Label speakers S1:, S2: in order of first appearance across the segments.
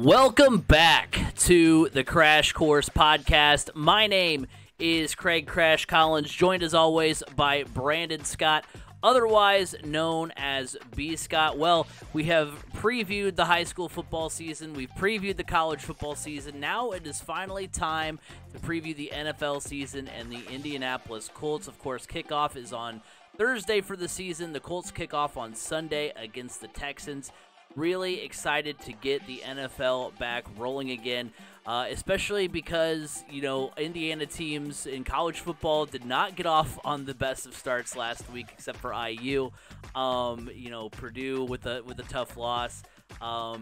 S1: Welcome back to the Crash Course Podcast. My name is Craig Crash Collins, joined as always by Brandon Scott, otherwise known as B. Scott. Well, we have previewed the high school football season. We've previewed the college football season. Now it is finally time to preview the NFL season and the Indianapolis Colts. Of course, kickoff is on Thursday for the season. The Colts kick off on Sunday against the Texans. Really excited to get the NFL back rolling again, especially because, Indiana teams in college football did not get off on the best of starts last week, except for IU. Purdue with a tough loss. I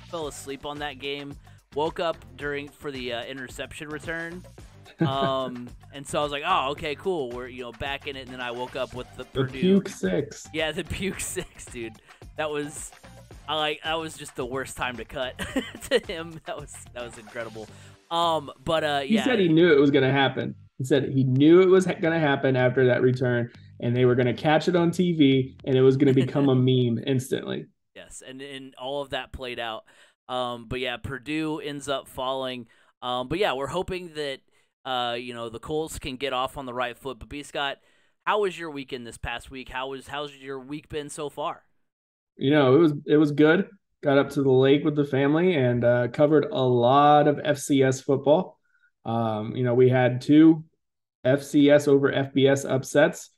S1: fell asleep on that game. Woke up for the interception return. And so I was like, oh, okay, cool. We're, back in it. And then I woke up with the Purdue.
S2: Puke 6.
S1: Yeah, the Puke 6, dude. That was just the worst time to cut to him. That was incredible.
S2: He said he knew it was going to happen. He said he knew it was going to happen after that return, and they were going to catch it on TV, and it was going to become a meme instantly.
S1: Yes, and all of that played out. Purdue ends up falling. We're hoping that the Colts can get off on the right foot. But B. Scott, how was your weekend this past week? How's your week been so far?
S2: It was good. Got up to the lake with the family and covered a lot of FCS football. We had 2 FCS over FBS upsets.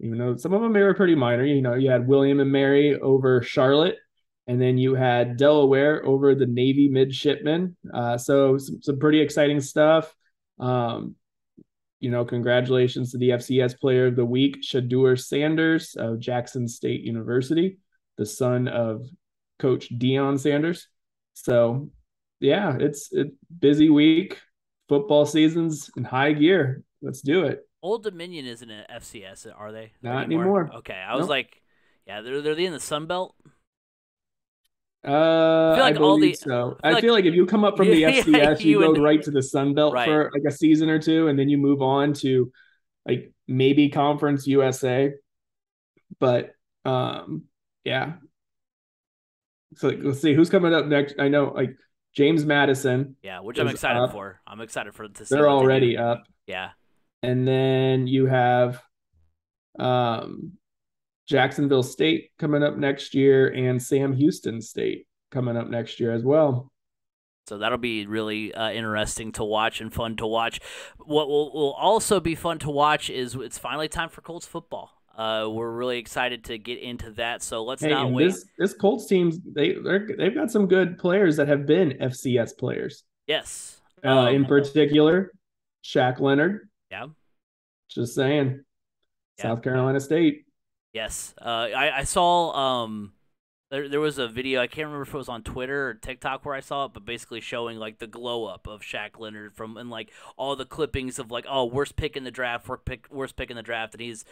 S2: Even though some of them were pretty minor. You had William and Mary over Charlotte, and then you had Delaware over the Navy Midshipmen. So some pretty exciting stuff. Congratulations to the FCS Player of the Week, Shedeur Sanders of Jackson State University, the son of Coach Deion Sanders. So, yeah, it's a busy week. Football season's in high gear. Let's do it.
S1: Old Dominion isn't an FCS, are they?
S2: Not anymore.
S1: Okay, I was like, yeah, they're in the Sun Belt.
S2: I believe so. I feel like if you come up from the FCS, you go right to the Sun Belt for like a season or two, and then you move on to like maybe Conference USA. But yeah. So let's see who's coming up next. I know like James Madison.
S1: Yeah, which I'm excited for. I'm excited to see.
S2: They're already up.
S1: Yeah.
S2: And then you have Jacksonville State coming up next year, and Sam Houston State coming up next year as well.
S1: So that'll be really interesting to watch and fun to watch. What will also be fun to watch is it's finally time for Colts football. We're really excited to get into that. So let's not wait.
S2: This Colts team, they've got some good players that have been FCS players.
S1: Yes.
S2: In particular, Shaq Leonard.
S1: Yeah.
S2: Just saying. Yeah. South Carolina State.
S1: Yes, I saw there was a video, I can't remember if it was on Twitter or TikTok where I saw it, but basically showing like the glow up of Shaq Leonard and like all the clippings of like, oh, worst pick in the draft, worst pick in the draft, and he's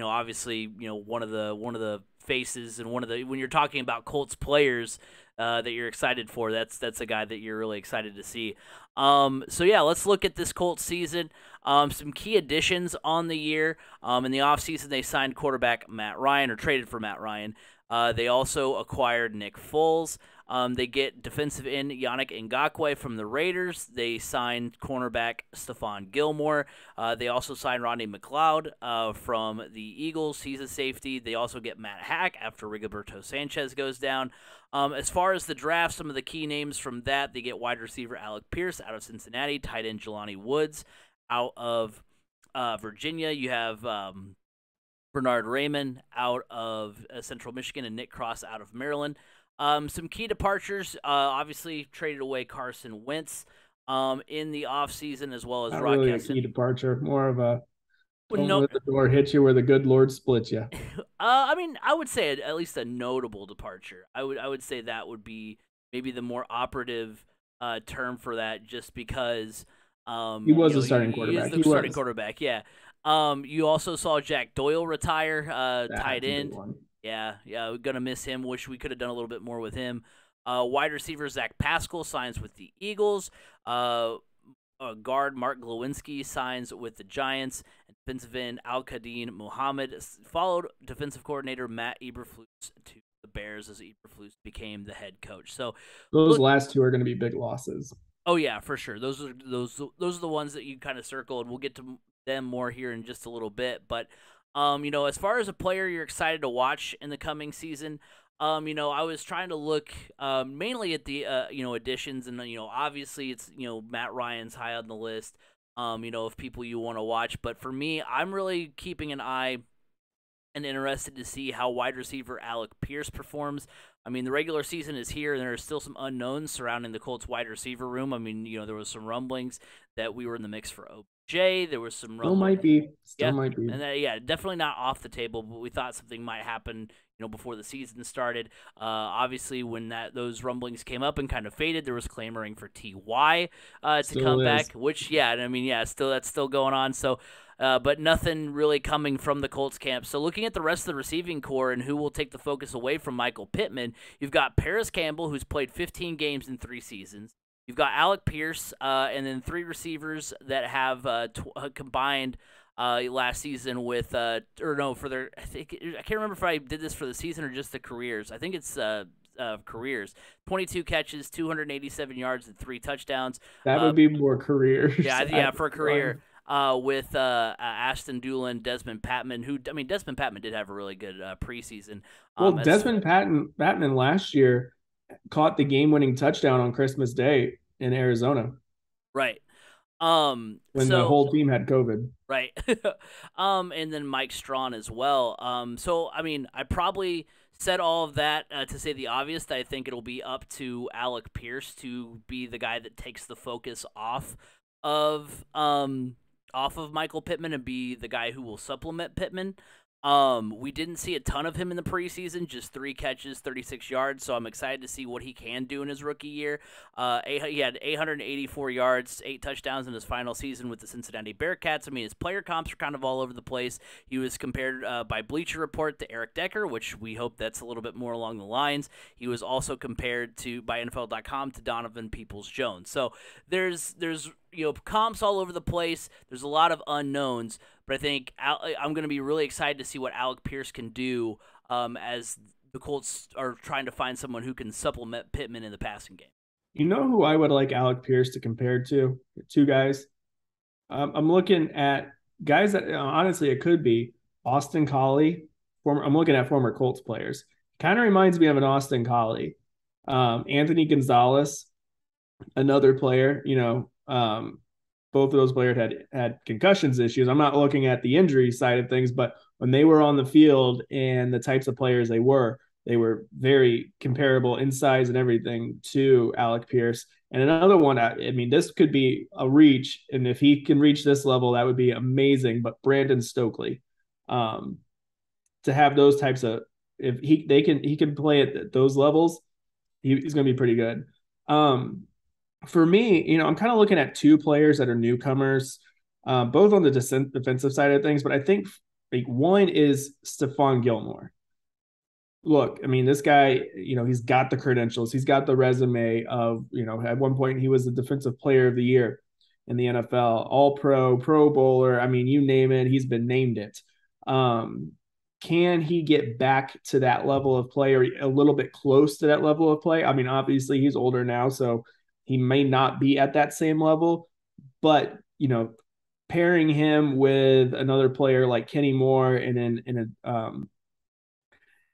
S1: obviously one of the faces and when you're talking about Colts players that you're excited for, that's a guy that you're really excited to see. Let's look at this Colts season. Some key additions on the year. In the offseason, they signed quarterback Matt Ryan, or traded for Matt Ryan. They also acquired Nick Foles. They get defensive end Yannick Ngakoue from the Raiders. They signed cornerback Stephon Gilmore. They also signed Rodney McLeod from the Eagles. He's a safety. They also get Matt Hack after Rigoberto Sanchez goes down. As far as the draft, some of the key names from that, they get wide receiver Alec Pierce out of Cincinnati, tight end Jelani Woods out of Virginia. You have Bernard Raymond out of Central Michigan and Nick Cross out of Maryland. Some key departures, obviously traded away Carson Wentz in the offseason, as well as
S2: Not
S1: Rock
S2: really
S1: Hudson.
S2: A key departure, more of a don't let the door hit you where the good Lord splits you.
S1: I would say at least a notable departure. I would say that would be maybe the more operative term for that, just because
S2: he was a starting quarterback.
S1: He was the starting quarterback, yeah. You also saw Jack Doyle retire, tight end. Yeah, we're going to miss him. Wish we could have done a little bit more with him. Wide receiver Zach Pascal signs with the Eagles. Guard Mark Glowinski signs with the Giants. And defensive end Al-Qadin Muhammad followed defensive coordinator Matt Eberflus to the Bears as Eberflus became the head coach. So
S2: Those
S1: look,
S2: last two are going to be big losses.
S1: oh yeah, for sure. Those are the ones that you kind of circled. We'll get to them more here in just a little bit. But as far as a player you're excited to watch in the coming season, I was trying to look mainly at the additions, and obviously it's Matt Ryan's high on the list. Of people you want to watch, but for me, I'm really keeping an eye and interested to see how wide receiver Alec Pierce performs. I mean, the regular season is here, and there are still some unknowns surrounding the Colts wide receiver room. I mean, there was some rumblings that we were in the mix for OBJ. There was some
S2: Still
S1: rumblings.
S2: might be. Still
S1: Yeah,
S2: might be.
S1: and yeah, definitely not off the table. But we thought something might happen, before the season started. Obviously, when those rumblings came up and kind of faded, there was clamoring for Ty to
S2: Still
S1: come
S2: is.
S1: back. Which, yeah, I mean, yeah, that's still going on. So, but nothing really coming from the Colts camp. So, looking at the rest of the receiving core and who will take the focus away from Michael Pittman, you've got Paris Campbell, who's played 15 games in 3 seasons. You've got Alec Pierce, and then 3 receivers that have combined last season with or no for their I can't remember if I did this for the season or just the careers. I think it's careers. 22 catches, 287 yards, and 3 touchdowns.
S2: That would be more careers.
S1: Yeah, for a career. With Ashton Doolin, Desmond Patman, Desmond Patman did have a really good preseason.
S2: Well, Desmond Patman last year caught the game-winning touchdown on Christmas Day in Arizona.
S1: Right.
S2: When the whole team had COVID.
S1: Right. And then Mike Strawn as well. So, I mean, I probably said all of that to say the obvious, that I think it'll be up to Alec Pierce to be the guy that takes the focus of Michael Pittman and be the guy who will supplement Pittman. We didn't see a ton of him in the preseason, just 3 catches, 36 yards. So I'm excited to see what he can do in his rookie year. He had 884 yards, 8 touchdowns in his final season with the Cincinnati Bearcats. I mean, his player comps are kind of all over the place. He was compared by Bleacher Report to Eric Decker, which we hope that's a little bit more along the lines. He was also compared by NFL.com to Donovan Peoples-Jones. So there's comps all over the place. There's a lot of unknowns, but I think I'm going to be really excited to see what Alec Pierce can do as the Colts are trying to find someone who can supplement Pittman in the passing game.
S2: You know who I would like Alec Pierce to compare to? 2 guys. I'm looking at guys that honestly it could be Austin Collie. I'm looking at former Colts players. Kind of reminds me of an Austin Collie. Anthony Gonzalez, another player. Both of those players had concussions issues. I'm not looking at the injury side of things, but when they were on the field and the types of players they were very comparable in size and everything to Alec Pierce. And another one, I mean, this could be a reach, and if he can reach this level, that would be amazing. But Brandon Stokely, to have those types of, if he can play at those levels, he's going to be pretty good. For me, I'm kind of looking at 2 players that are newcomers, both on the defensive side of things. But I think one is Stephon Gilmore. Look, I mean, this guy, he's got the credentials. He's got the resume of, at one point he was the defensive player of the year in the NFL, all pro bowler. I mean, you name it, he's been named it. Can he get back to that level of play, or a little bit close to that level of play? I mean, obviously he's older now, so he may not be at that same level, but, pairing him with another player like Kenny Moore and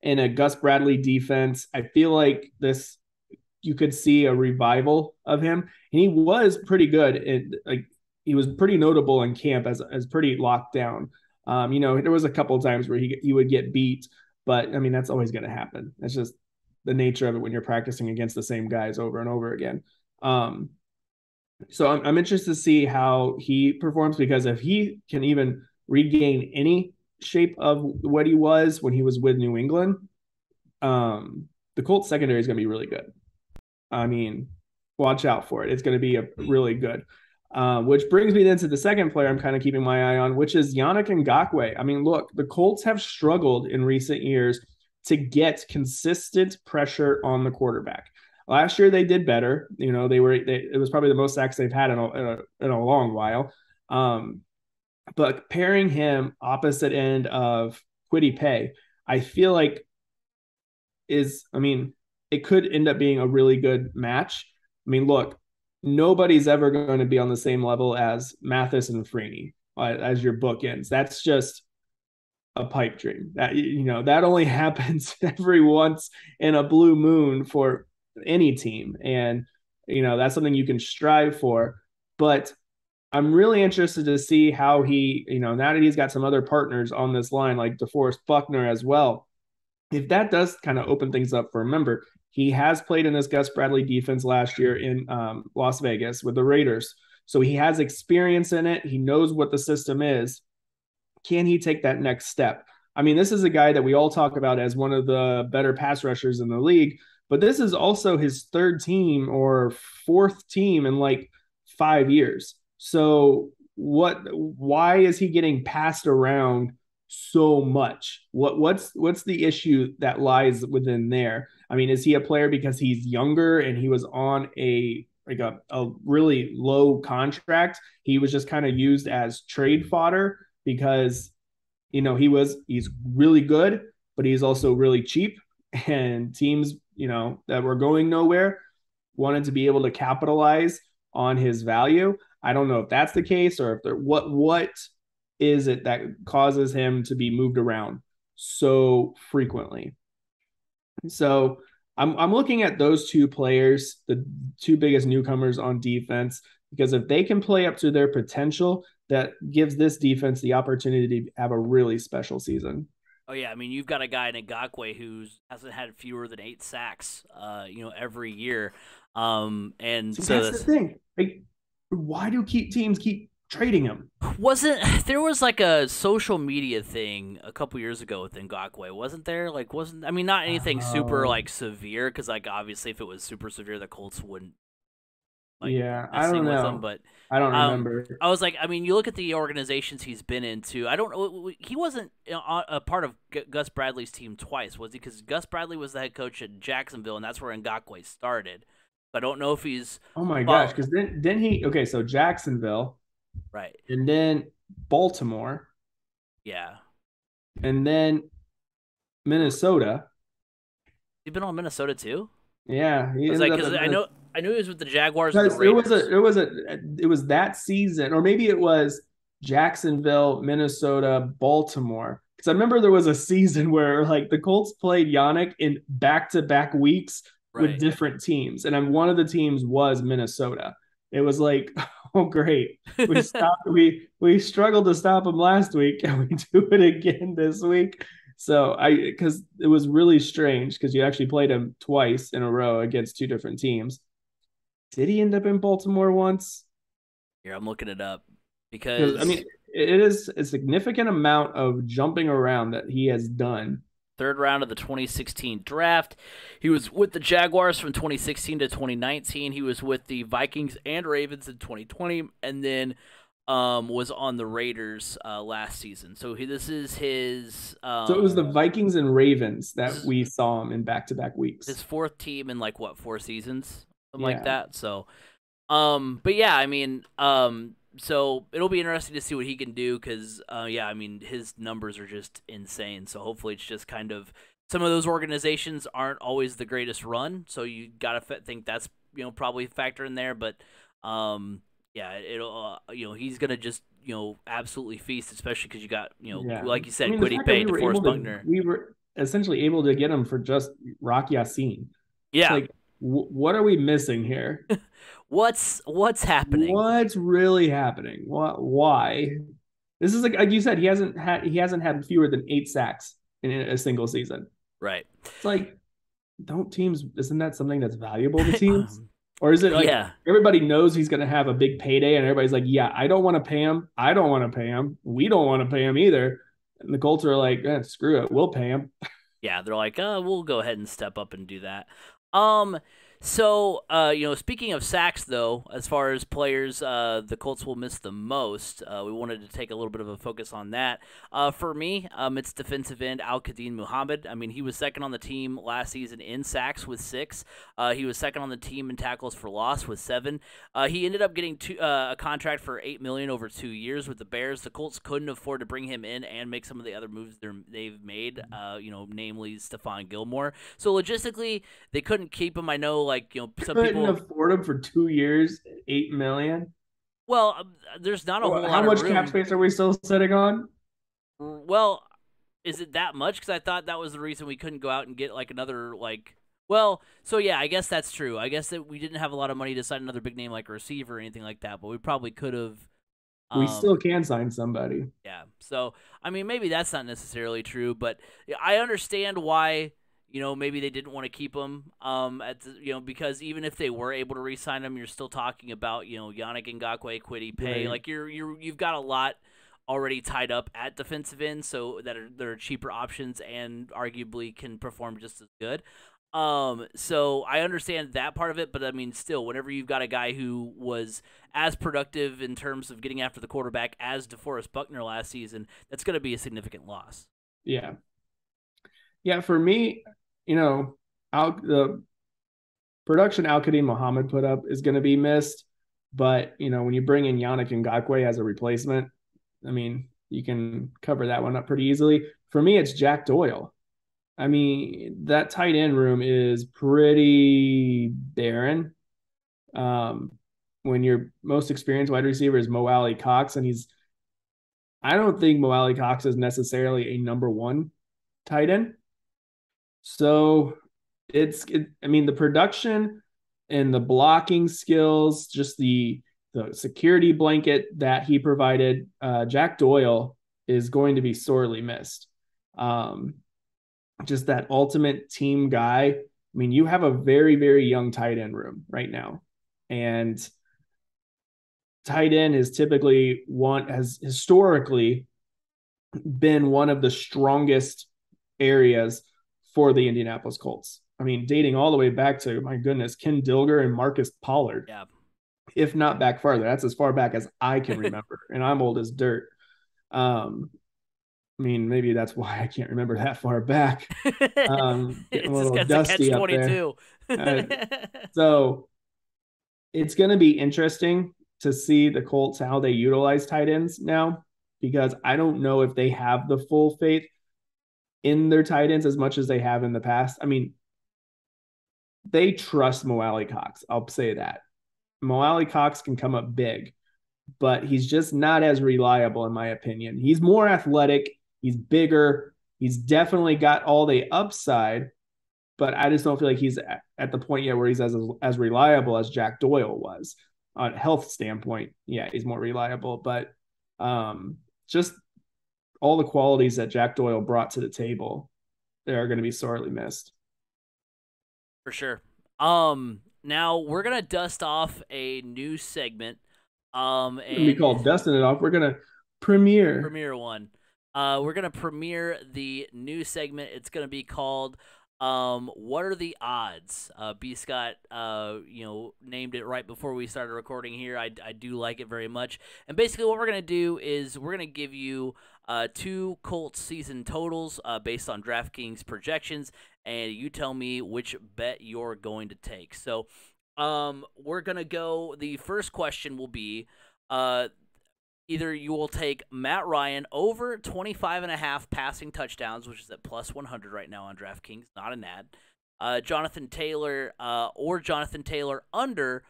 S2: in a Gus Bradley defense, I feel like you could see a revival of him. And he was pretty good. He was pretty notable in camp as pretty locked down. There was a couple of times where he would get beat, but I mean, that's always going to happen. That's just the nature of it when you're practicing against the same guys over and over again. So I'm interested to see how he performs, because if he can even regain any shape of what he was when he was with New England, the Colts secondary is going to be really good. I mean, watch out for it. It's going to be really good. Which brings me then to the second player I'm kind of keeping my eye on, which is Yannick Ngakoue. I mean, look, the Colts have struggled in recent years to get consistent pressure on the quarterback. Last year they did better. It was probably the most sacks they've had in a long while. But pairing him opposite end of Kwity Paye, I feel like I mean, it could end up being a really good match. I mean, look, nobody's ever going to be on the same level as Mathis and Freeney as your bookends. That's just a pipe dream. That that only happens every once in a blue moon for any team, and that's something you can strive for. But I'm really interested to see how he, now that he's got some other partners on this line like DeForest Buckner as well, if that does kind of open things up for, remember, he has played in this Gus Bradley defense last year in Las Vegas with the Raiders. So he has experience in it. He knows what the system is. Can he take that next step? I mean, this is a guy that we all talk about as one of the better pass rushers in the league, but this is also his third team or fourth team in like 5 years. So why is he getting passed around so much? What's the issue that lies within there? I mean, is he a player because he's younger and he was on a really low contract? He was just kind of used as trade fodder because he's really good, but he's also really cheap, and teams that were going nowhere wanted to be able to capitalize on his value. I don't know if that's the case, or if there what is it that causes him to be moved around so frequently. So I'm looking at those two players, the two biggest newcomers on defense, because if they can play up to their potential, that gives this defense the opportunity to have a really special season.
S1: Oh yeah, I mean you've got a guy in Ngakwe who hasn't had fewer than 8 sacks, every year, and
S2: So
S1: so
S2: that's the thing. Like, why do teams keep trading him?
S1: wasn't there was like a social media thing a couple years ago with Ngakwe, wasn't there? Like, wasn't I mean not anything super
S2: Oh,
S1: like severe because like obviously if it was super severe the Colts wouldn't like
S2: yeah, I don't
S1: messing with him,
S2: know.
S1: but
S2: I don't remember.
S1: I was like, I mean, you look at the organizations he's been into. I don't know. He wasn't a part of Gus Bradley's team twice, was he? Because Gus Bradley was the head coach at Jacksonville, and that's where Ngakwe started. I don't know if he's
S2: Oh my gosh,
S1: well,
S2: because then he okay, so Jacksonville,
S1: right.
S2: and then Baltimore,
S1: Yeah,
S2: and then Minnesota.
S1: he's been on Minnesota too.
S2: Yeah, he
S1: I was
S2: ended
S1: like,
S2: up
S1: because
S2: in Minnesota.
S1: I knew he was with the Jaguars and the
S2: Because it was
S1: Raiders.
S2: a it was a it was that season, or maybe it was Jacksonville, Minnesota, Baltimore. Because I remember there was a season where like the Colts played Yannick in back-to-back weeks with
S1: Right.
S2: different teams, and one of the teams was Minnesota. It was like, oh great, we struggled to stop him last week, and we do it again this week. So because it was really strange because you actually played him twice in a row against two different teams. Did he end up in Baltimore once?
S1: Here, I'm looking it up
S2: Because I mean,
S1: because
S2: it is a significant amount of jumping around that he has done.
S1: third round of the 2016 draft. He was with the Jaguars from 2016 to 2019. He was with the Vikings and Ravens in 2020, and then was on the Raiders last season. So this is his
S2: So it was the Vikings and Ravens
S1: this
S2: that
S1: is
S2: we saw him in back-to-back weeks.
S1: his fourth team in like what 4 seasons, something like
S2: Yeah,
S1: that. So but yeah, I mean so it'll be interesting to see what he can do because, yeah, I mean, his numbers are just insane. So hopefully it's just kind of some of those organizations aren't always the greatest run. So you got to think that's, probably a factor in there. But, yeah, it'll, he's going to just, absolutely feast, especially because you got,
S2: yeah.
S1: like you
S2: I
S1: said,
S2: mean, the
S1: Quiddy
S2: fact that
S1: Pay, DeForest Buckner.
S2: we were essentially able to get him for just Rock Yassin. It's
S1: Yeah.
S2: like, what are we missing here?
S1: What's happening?
S2: What's really happening? Why? This is like you said, he hasn't had fewer than 8 sacks in a single season.
S1: Right.
S2: It's like, don't teams, isn't that something that's valuable to teams? Or is it like
S1: Yeah.
S2: everybody knows he's going to have a big payday and everybody's like, yeah, I don't want to pay him. I don't want to pay him. We don't want to pay him either. And the Colts are like, screw it. We'll pay him.
S1: Yeah, they're like, we'll go ahead and step up and do that. Um, So, speaking of sacks, though, as far as players the Colts will miss the most, we wanted to take a little bit of a focus on that. For me, it's defensive end Al-Qadim Muhammad. I mean, he was second on the team last season in sacks with 6. He was second on the team in tackles for loss with 7. He ended up getting a contract for $8 million over 2 years with the Bears. The Colts couldn't afford to bring him in and make some of the other moves they've made, namely Stephon Gilmore. So logistically, they couldn't keep him. I know, some
S2: Couldn't
S1: people.
S2: afford him for 2 years, 8 million.
S1: Well, there's not a whole
S2: How
S1: lot of
S2: much cap
S1: room.
S2: space are we still sitting on?
S1: Well, is it that much? Because I thought that was the reason we couldn't go out and get another Well, so yeah, I guess that's true. I guess that we didn't have a lot of money to sign another big name like a receiver or anything like that, but we probably could have.
S2: We still
S1: Um,
S2: can sign somebody.
S1: yeah. So I mean, maybe that's not necessarily true, but I understand why. Maybe they didn't want to keep him. Because even if they were able to re-sign him, you're still talking about Yannick Ngakoue, Kwity Paye.
S2: Right.
S1: Like you've got a lot already tied up at defensive end, so there are cheaper options and arguably can perform just as good. So I understand that part of it, but I mean, still, whenever you've got a guy who was as productive in terms of getting after the quarterback as DeForest Buckner last season, that's going to be a significant loss.
S2: Yeah. Yeah. For me, the production Al Qadim Muhammad put up is going to be missed. But, when you bring in Yannick Ngakoue as a replacement, I mean, you can cover that one up pretty easily. For me, it's Jack Doyle. I mean, that tight end room is pretty barren. Um, when your most experienced wide receiver is Mo Alley Cox, and I don't think Mo Alley Cox is necessarily a number one tight end. So I mean, the production and the blocking skills, just the security blanket that he provided, Jack Doyle is going to be sorely missed. Um, just that ultimate team guy. I mean, you have a very, very young tight end room right now. And tight end is has historically been one of the strongest areas for the Indianapolis Colts. I mean, dating all the way back to, my goodness, Ken Dilger and Marcus Pollard,
S1: Yeah.
S2: if not back farther. That's as far back as I can remember, and I'm old as dirt. I mean, maybe that's why I can't remember that far back. Getting a
S1: It's just
S2: little
S1: got to catch
S2: dusty up there.
S1: 22.
S2: Uh, so it's going to be interesting to see the Colts how they utilize tight ends now, because I don't know if they have the full faith in their tight ends as much as they have in the past. I mean, they trust Mo Alley Cox. I'll say that. Mo Alley Cox can come up big, but he's just not as reliable, in my opinion. He's more athletic. He's bigger. He's definitely got all the upside, but I just don't feel like he's at the point yet where he's as reliable as Jack Doyle was. On a health standpoint, yeah, he's more reliable, but just all the qualities that Jack Doyle brought to the table, they are going to be sorely missed.
S1: For sure. Now we're gonna dust off a new segment.
S2: It's going to be
S1: And
S2: called Dusting It Off. We're going to premiere.
S1: premiere one. We're gonna premiere the new segment. It's gonna be called "What Are the Odds?" B Scott, named it right before we started recording here. I do like it very much. And basically, what we're gonna do is we're gonna give you two Colts season totals based on DraftKings projections, and you tell me which bet you're going to take. So, we're gonna go. The first question will be, either you will take Matt Ryan over 25.5 passing touchdowns, which is at plus 100 right now on DraftKings, not an ad. Jonathan Taylor or Jonathan Taylor under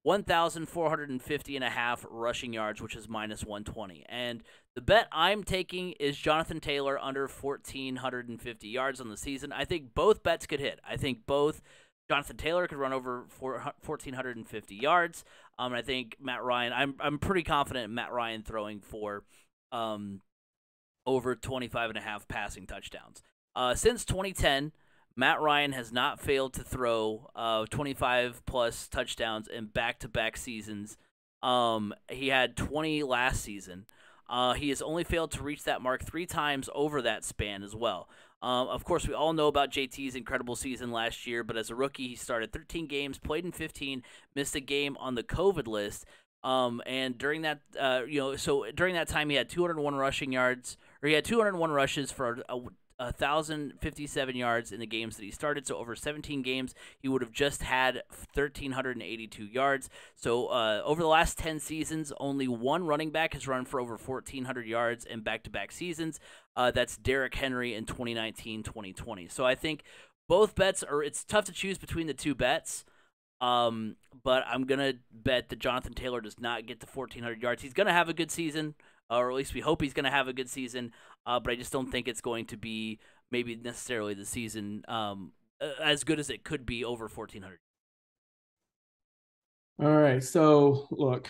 S1: 1,450.5 rushing yards, which is minus 120. And the bet I'm taking is Jonathan Taylor under 1,450 yards on the season. I think both bets could hit. I think both Jonathan Taylor could run over 1,450 yards. And I think Matt Ryan, I'm pretty confident in Matt Ryan throwing for over 25.5 passing touchdowns. Since 2010, Matt Ryan has not failed to throw 25-plus touchdowns in back-to-back seasons. He had 20 last season. He has only failed to reach that mark 3 times over that span as well. Of course, we all know about JT's incredible season last year, but as a rookie, he started 13 games, played in 15, missed a game on the COVID list. And during that, so during that time, he had 201 rushing yards, or he had 201 rushes for 1,057 yards in the games that he started. So over 17 games, he would have just had 1,382 yards. So over the last 10 seasons, only one running back has run for over 1,400 yards in back-to-back seasons. That's Derrick Henry in 2019, 2020. So I think both bets are. It's tough to choose between the two bets. But I'm gonna bet that Jonathan Taylor does not get to 1,400 yards. He's gonna have a good season, or at least we hope he's gonna have a good season. But I just don't think it's going to be maybe necessarily the season as good as it could be over 1,400.
S2: All right. So look,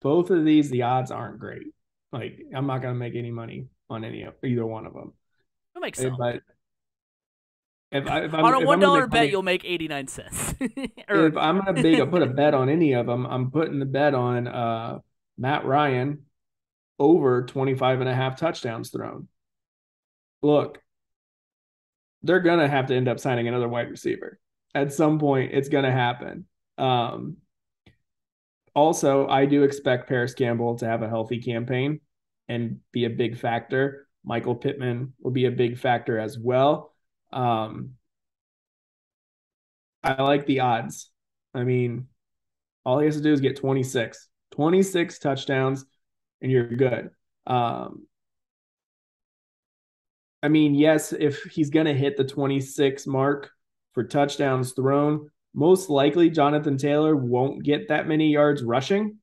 S2: both of these, the odds aren't great. Like, I'm not gonna make any money on either one of them.
S1: You'll make some.
S2: But
S1: On a
S2: if I'm gonna
S1: $1
S2: make
S1: bet,
S2: money,
S1: you'll make 89 cents.
S2: if I'm gonna put a bet on any of them, I'm putting the bet on Matt Ryan over 25 and a half touchdowns thrown. Look, they're gonna have to end up signing another wide receiver at some point. It's gonna happen. Um, Also, I do expect Paris Campbell to have a healthy campaign and be a big factor. Michael Pittman will be a big factor as well. I like the odds. I mean, all he has to do is get 26 touchdowns, and you're good. I mean, yes, if he's going to hit the 26 mark for touchdowns thrown, most likely Jonathan Taylor won't get that many yards rushing.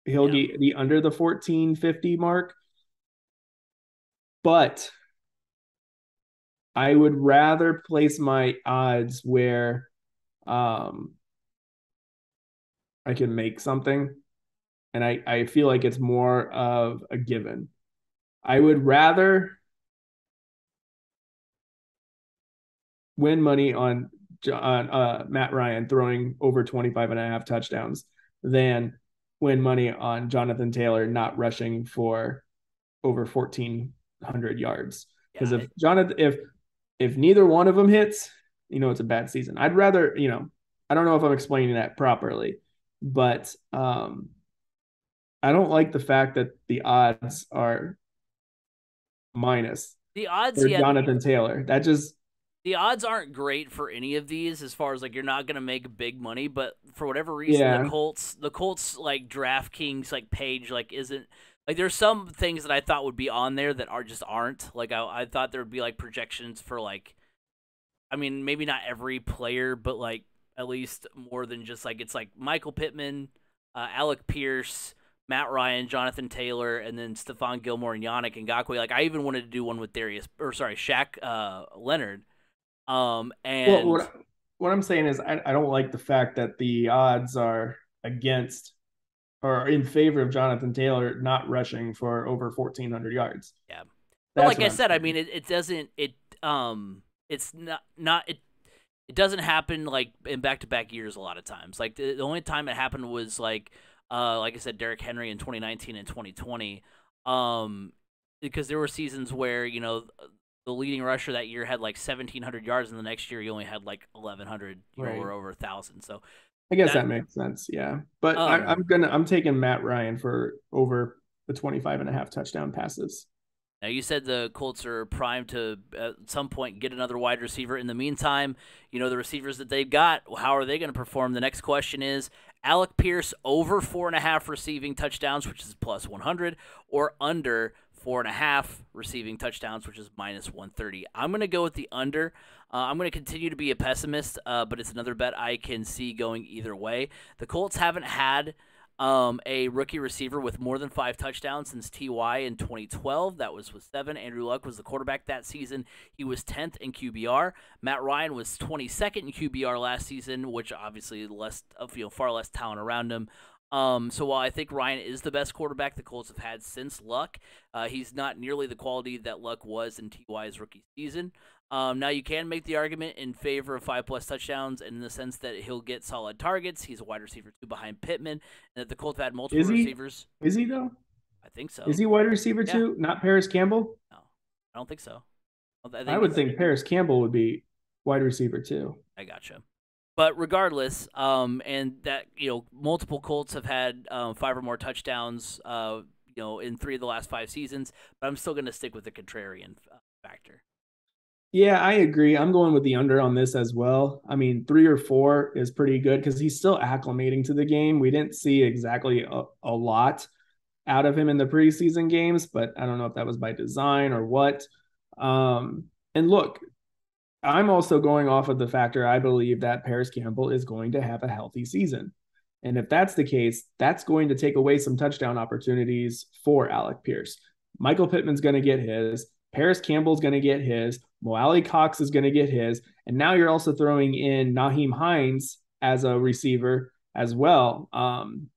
S2: He'll be under the 1450 mark. But I would rather place my odds where I can make something. And I feel like it's more of a given. I would rather win money on Matt Ryan throwing over 25 and a half touchdowns than win money on Jonathan Taylor not rushing for over 1,400 yards. Because if neither one of them hits, it's a bad season. I'd rather, I don't know if I'm explaining that properly, but I don't like the fact that the odds are minus
S1: The odds,
S2: for
S1: yeah,
S2: Jonathan Taylor. That just
S1: the odds aren't great for any of these as far as like you're not going to make big money, but for whatever reason
S2: yeah.
S1: the Colts like DraftKings like page like isn't like there's some things that I thought would be on there that aren't. Like I thought there would be like projections for like I mean maybe not every player but like at least more than just like it's like Michael Pittman, Alec Pierce, Matt Ryan, Jonathan Taylor, and then Stephon Gilmore and Yannick Ngakoue. Like I even wanted to do one with Shaq Leonard.
S2: Well,
S1: And
S2: what I'm saying is I don't like the fact that the odds are against or in favor of Jonathan Taylor not rushing for over 1,400 yards.
S1: yeah, but
S2: That's
S1: like
S2: what
S1: I
S2: I'm
S1: said, I
S2: saying.
S1: mean, it doesn't it's not it doesn't happen like in back to back years a lot of times. Like the only time it happened was like I said, Derrick Henry in 2019 and 2020. Because there were seasons where the leading rusher that year had like 1,700 yards, and the next year he only had like 1,100,
S2: Right.
S1: or over 1,000. So
S2: I guess that makes sense. Yeah. But
S1: um,
S2: I'm taking Matt Ryan for over the 25 and a half touchdown passes.
S1: now you said the Colts are primed to at some point get another wide receiver. In the meantime, the receivers that they've got, how are they going to perform? The next question is Alec Pierce over 4.5 receiving touchdowns, which is plus 100, or under 4.5 receiving touchdowns, which is minus 130. I'm going to go with the under. I'm going to continue to be a pessimist, but it's another bet I can see going either way. The Colts haven't had a rookie receiver with more than 5 touchdowns since Ty in 2012. That was with 7. Andrew Luck was the quarterback that season. He was 10th in QBR. Matt Ryan was 22nd in QBR last season, which obviously far less talent around him. So while I think Ryan is the best quarterback the Colts have had since Luck, he's not nearly the quality that Luck was in Ty's rookie season. Now you can make the argument in favor of 5+ touchdowns in the sense that he'll get solid targets. He's a wide receiver 2 behind Pittman, and that the Colts have had multiple receivers.
S2: Is he though?
S1: I think so.
S2: Is he wide receiver 2? Not Paris Campbell?
S1: No, I don't think so. I
S2: I
S1: think
S2: would
S1: it's
S2: think Paris Campbell would be wide receiver too.
S1: I gotcha. But regardless, and that multiple Colts have had 5 or more touchdowns, in 3 of the last 5 seasons. But I'm still going to stick with the contrarian factor.
S2: Yeah, I agree. I'm going with the under on this as well. I mean, 3 or 4 is pretty good because he's still acclimating to the game. We didn't see exactly a lot out of him in the preseason games, but I don't know if that was by design or what. And look, I'm also going off of the factor I believe that Paris Campbell is going to have a healthy season. And if that's the case, that's going to take away some touchdown opportunities for Alec Pierce. Michael Pittman's going to get his. Paris Campbell's going to get his. Mo Alley Cox is going to get his. And now you're also throwing in Naheem Hines as a receiver as well,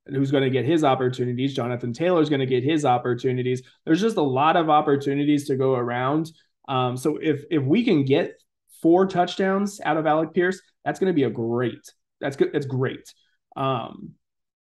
S2: who's going to get his opportunities. Jonathan Taylor's going to get his opportunities. There's just a lot of opportunities to go around. So if we can get 4 touchdowns out of Alec Pierce, that's going to be a great. That's good. That's great. Um,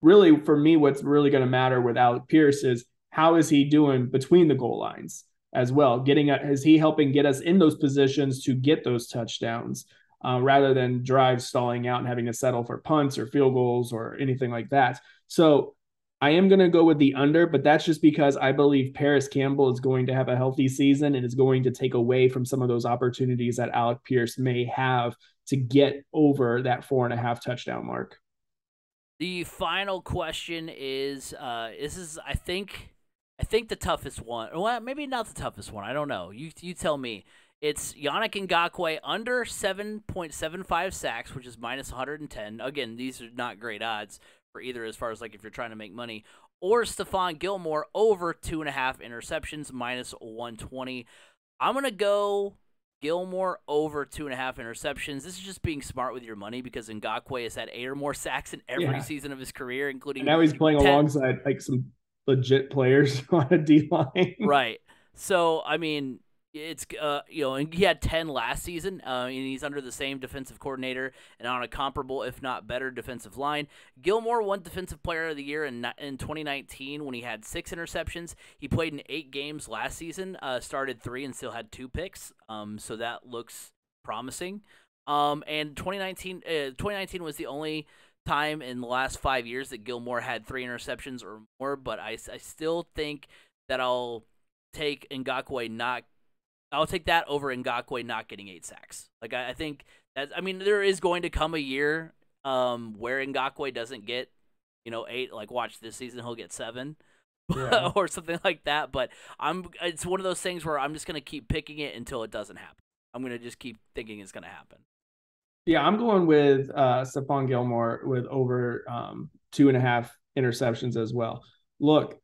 S2: Really, for me, what's really going to matter with Alec Pierce is how is he doing between the goal lines as well? Is he helping get us in those positions to get those touchdowns rather than drives stalling out and having to settle for punts or field goals or anything like that? So I am going to go with the under, but that's just because I believe Paris Campbell is going to have a healthy season and is going to take away from some of those opportunities that Alec Pierce may have to get over that 4.5 touchdown mark.
S1: The final question is this is I think the toughest one. Well, maybe not the toughest one. I don't know. You tell me. It's Yannick Ngakoue under 7.75 sacks, which is minus 110. Again, these are not great odds for either as far as like if you're trying to make money. Or Stephon Gilmore over 2.5 interceptions, minus 120. I'm going to go Gilmore over 2.5 interceptions. This is just being smart with your money because Ngakoue has had 8 or more sacks in every
S2: Yeah.
S1: season of his career,
S2: And
S1: including
S2: now he's playing
S1: 10.
S2: alongside like some legit players on a D line.
S1: Right. So, I mean, it's and he had 10 last season, and he's under the same defensive coordinator and on a comparable, if not better, defensive line. Gilmore won Defensive Player of the Year in 2019 when he had 6 interceptions. He played in 8 games last season, started 3 and still had 2 picks. So that looks promising. And 2019 was the only time in the last 5 years that Gilmore had 3 interceptions or more. But I still think that take Ngakoue I'll take that over Ngakoue not getting 8 sacks. Like I think that there is going to come a year where Ngakoue doesn't get 8. Like watch this season he'll get 7
S2: Yeah.
S1: or something like that. But it's one of those things where I'm just gonna keep picking it until it doesn't happen. I'm gonna just keep thinking it's gonna happen.
S2: Yeah, I'm going with Stephon Gilmore with over 2.5 interceptions as well. Look,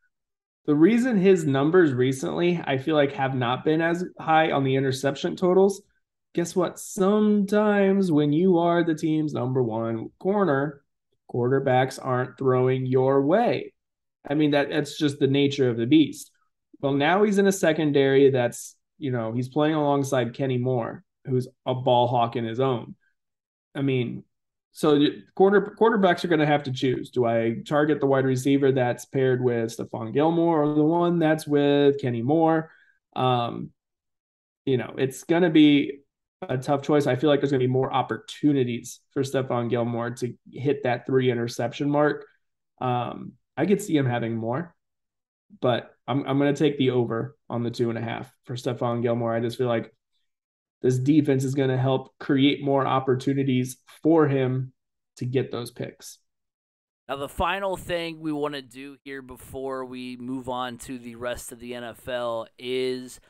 S2: the reason his numbers recently, I feel like, have not been as high on the interception totals, guess what? Sometimes when you are the team's number one corner, quarterbacks aren't throwing your way. I mean, that's just the nature of the beast. Well, now he's in a secondary that's, he's playing alongside Kenny Moore, who's a ball hawk in his own. I mean, so quarterbacks are going to have to choose. Do I target the wide receiver that's paired with Stephon Gilmore or the one that's with Kenny Moore? It's going to be a tough choice. I feel like there's going to be more opportunities for Stephon Gilmore to hit that 3 interception mark. I could see him having more, but I'm going to take the over on the 2.5 for Stephon Gilmore. I just feel like this defense is going to help create more opportunities for him to get those picks.
S1: Now, the final thing we want to do here before we move on to the rest of the NFL is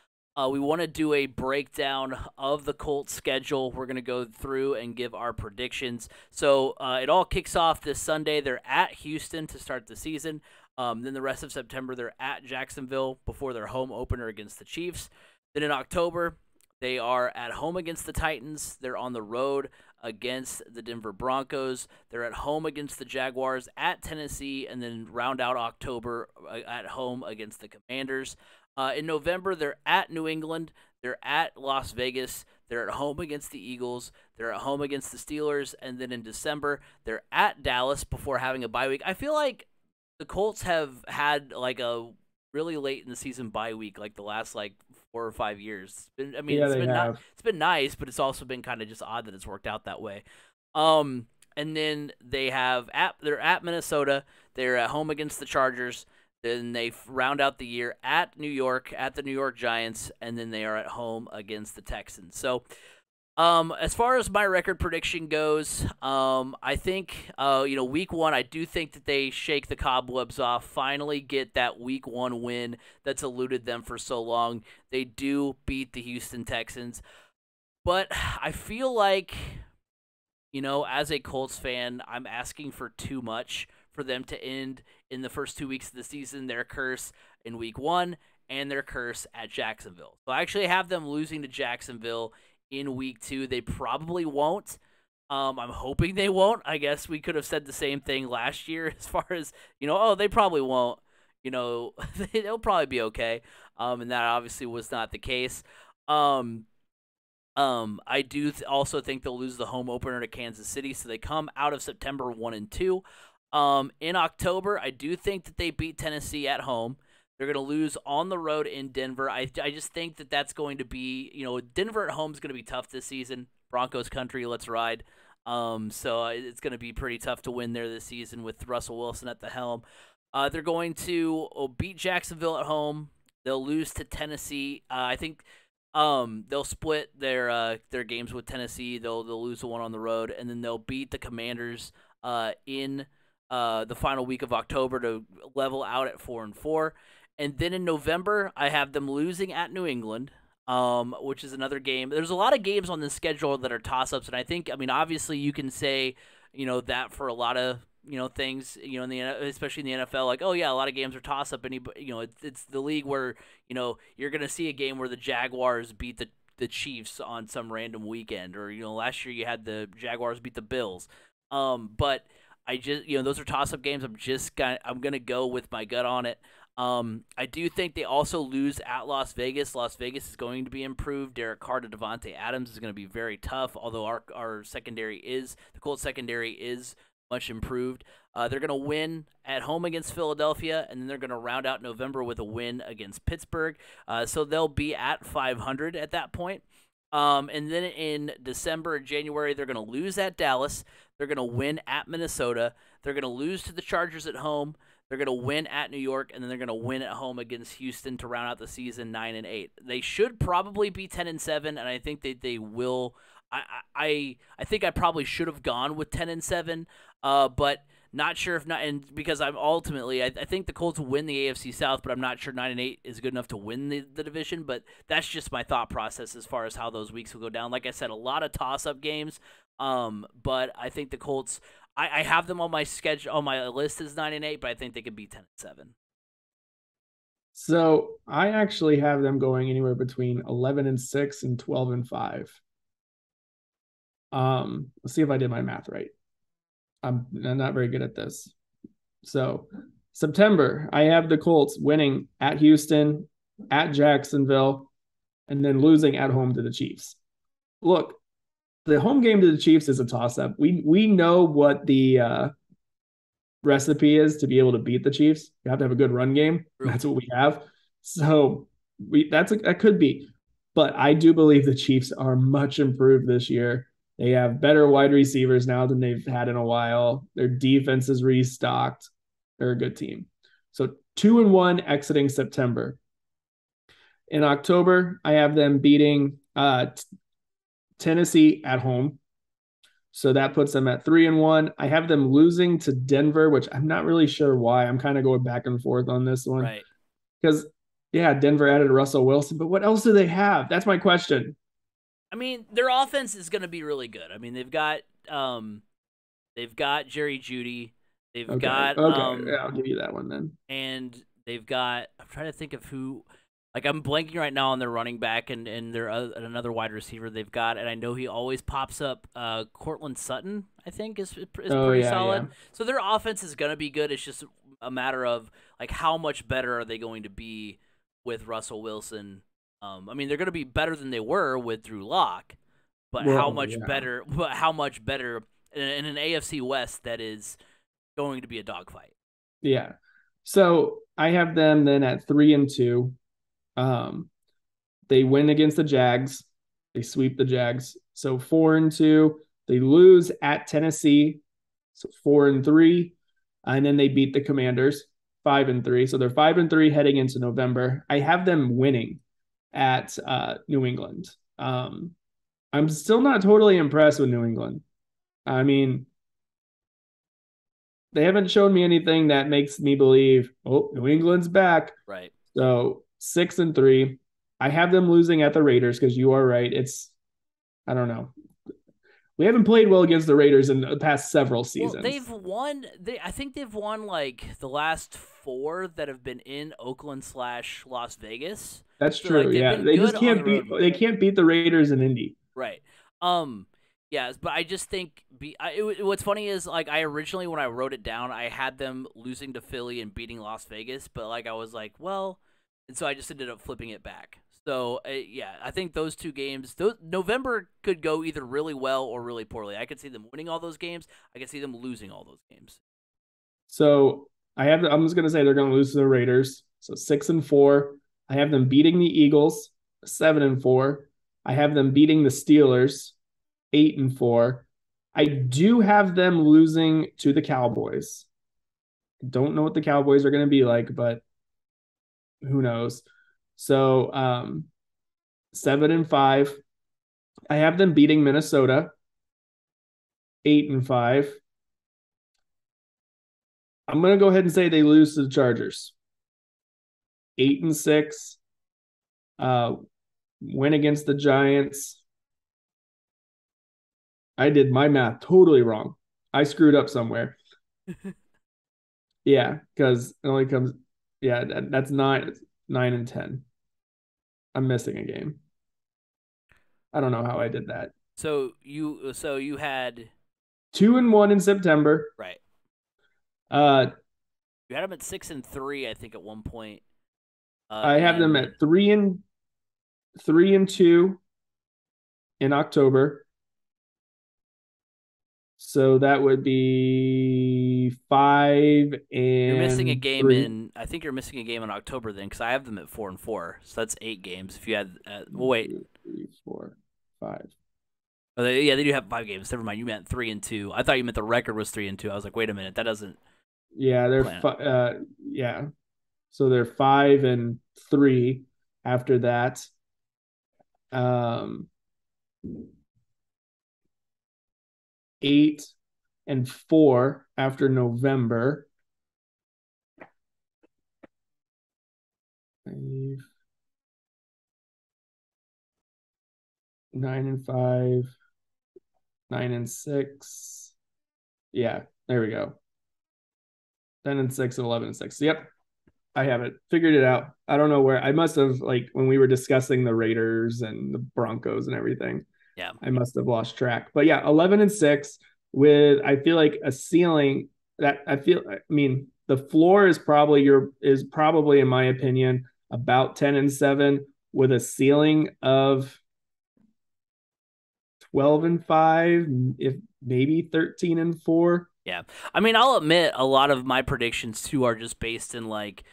S1: we want to do a breakdown of the Colts schedule. We're going to go through and give our predictions. So it all kicks off this Sunday. They're at Houston to start the season. Then the rest of September, they're at Jacksonville before their home opener against the Chiefs. Then in October, they are at home against the Titans. They're on the road against the Denver Broncos. They're at home against the Jaguars, at Tennessee, and then round out October at home against the Commanders. In November, they're at New England. They're at Las Vegas. They're at home against the Eagles. They're at home against the Steelers. And then in December, they're at Dallas before having a bye week. I feel like the Colts have had like a really late in the season bye week, like the last 4 or 5 years.
S2: Yeah,
S1: It's
S2: they
S1: been not,
S2: have.
S1: it's been nice, but it's also been kind of just odd that it's worked out that way. And then they're at Minnesota. They're at home against the Chargers. Then they round out the year at New York, at the New York Giants, and then they are at home against the Texans. So, as far as my record prediction goes, I think, week one, I do think that they shake the cobwebs off, finally get that week one win that's eluded them for so long. They do beat the Houston Texans, but I feel like, as a Colts fan, I'm asking for too much for them to end in the first 2 weeks of the season, their curse in week one and their curse at Jacksonville. So I actually have them losing to Jacksonville in week two. They probably won't. I'm hoping they won't. I guess we could have said the same thing last year as far as, they probably won't. They'll probably be okay. And that obviously was not the case. I do also think they'll lose the home opener to Kansas City, so they come out of September 1-2. In October, I do think that they beat Tennessee at home. They're going to lose on the road in Denver. I just think that that's going to be, Denver at home is going to be tough this season. Broncos country, let's ride. So it's going to be pretty tough to win there this season with Russell Wilson at the helm. They're going to beat Jacksonville at home. They'll lose to Tennessee. I think they'll split their games with Tennessee. They'll lose the one on the road, and then they'll beat the Commanders in the final week of October to level out at 4-4. And then in November, I have them losing at New England, which is another game. There's a lot of games on the schedule that are toss-ups, and I think, obviously you can say, that for a lot of things, especially in the NFL, like, oh yeah, a lot of games are toss up. It's the league where you're gonna see a game where the Jaguars beat the Chiefs on some random weekend, or last year you had the Jaguars beat the Bills. But I just those are toss up games. I'm gonna go with my gut on it. I do think they also lose at Las Vegas. Las Vegas is going to be improved. Derek Carr to Devontae Adams is going to be very tough. Although our the Colts secondary is much improved. They're going to win at home against Philadelphia, and then they're going to round out November with a win against Pittsburgh. So they'll be at 500 at that point. And then in December and January, they're going to lose at Dallas. They're going to win at Minnesota. They're going to lose to the Chargers at home. They're going to win at New York, and then they're going to win at home against Houston to round out the season 9-8. They should probably be 10-7, and I think they will. I think I probably should have gone with 10-7, but not sure if not, and because I'm ultimately I think the Colts will win the AFC South, but I'm not sure 9-8 is good enough to win the division. But that's just my thought process as far as how those weeks will go down. Like I said, a lot of toss-up games, but I think the Colts. I have them on my schedule on my list as 9-8, but I think they could be 10-7.
S2: So I actually have them going anywhere between 11-6 and 12-5. Let's see if I did my math right. I'm not very good at this. So September, I have the Colts winning at Houston, at Jacksonville, and then losing at home to the Chiefs. Look, the home game to the Chiefs is a toss-up. We know what the recipe is to be able to beat the Chiefs. You have to have a good run game. That's what we have. So that could be. But I do believe the Chiefs are much improved this year. They have better wide receivers now than they've had in a while. Their defense is restocked. They're a good team. So 2-1 exiting September. In October, I have them beating Tennessee at home. So that puts them at 3-1. I have them losing to Denver, which I'm not really sure why. I'm kind of going back and forth on this one.
S1: Right.
S2: Because, yeah, Denver added Russell Wilson, but what else do they have? That's my question.
S1: I mean, their offense is going to be really good. I mean, they've got Jerry Jeudy. They've got
S2: yeah, I'll give you that one then.
S1: And they've got. I'm trying to think of who. Like, I'm blanking right now on their running back and their another wide receiver they've got, and I know he always pops up. Cortland Sutton, I think, is pretty solid. Yeah. So their offense is going to be good. It's just a matter of like how much better are they going to be with Russell Wilson. I mean, they're going to be better than they were with Drew Lock, but how much better? But how much better in an AFC West that is going to be a dogfight?
S2: Yeah. So I have them then at 3-2. They win against the Jags. They sweep the Jags. So 4-2. They lose at Tennessee. So 4-3. And then they beat the Commanders 5-3. So they're 5-3 heading into November. I have them winning at New England. I'm still not totally impressed with New England. I mean, they haven't shown me anything that makes me believe, oh, New England's back.
S1: Right.
S2: So 6-3. I have them losing at the Raiders because you are right. I don't know. We haven't played well against the Raiders in the past several seasons.
S1: Well, they've won. I think they've won like the last 4 that have been in Oakland/Las Vegas.
S2: That's
S1: So,
S2: true.
S1: like, they've
S2: Yeah,
S1: been
S2: they
S1: good
S2: just
S1: on the
S2: can't beat.
S1: road.
S2: They can't beat the Raiders in Indy.
S1: Right. Yes, but I just think what's funny is like I originally when I wrote it down, I had them losing to Philly and beating Las Vegas, but like I was like, well, and so I just ended up flipping it back. So yeah, I think those 2 games, November could go either really well or really poorly. I could see them winning all those games. I could see them losing all those games.
S2: So I'm just gonna say they're gonna lose to the Raiders. So 6-4. I have them beating the Eagles 7-4. I have them beating the Steelers 8-4. I do have them losing to the Cowboys. Don't know what the Cowboys are going to be like, but who knows? So 7-5. I have them beating Minnesota 8-5. I'm going to go ahead and say they lose to the Chargers 8-6. Win against the Giants. I did my math totally wrong. I screwed up somewhere. Yeah, because it only comes. Yeah, that's 9-10. I'm missing a game. I don't know how I did that.
S1: So you had
S2: 2-1 in September.
S1: right.
S2: Uh,
S1: You had them at 6-3, I think, at one point.
S2: I have them at 3-2 in October. So that would be 5 and
S1: You're missing a game
S2: 3.
S1: in. I think you're missing a game in October then, because I have them at 4-4. So that's 8 games. If you had, well, wait.
S2: 2, 3, 4, 5.
S1: Oh, yeah, they do have 5 games. Never mind. You meant 3-2. I thought you meant the record was 3-2. I was like, wait a minute, that doesn't.
S2: Yeah, yeah. So they're 5-3 after that. 8-4 after November. 9-5, 9-6. Yeah, there we go. 10-6 and 11-6. Yep, I have it figured it out. I don't know where I must have like when we were discussing the Raiders and the Broncos and everything.
S1: Yeah.
S2: I must have lost track. But yeah, 11-6 with I feel like a ceiling that I mean the floor is probably in my opinion about 10-7 with a ceiling of 12-5, if maybe 13-4.
S1: Yeah. I mean, I'll admit a lot of my predictions too are just based in like,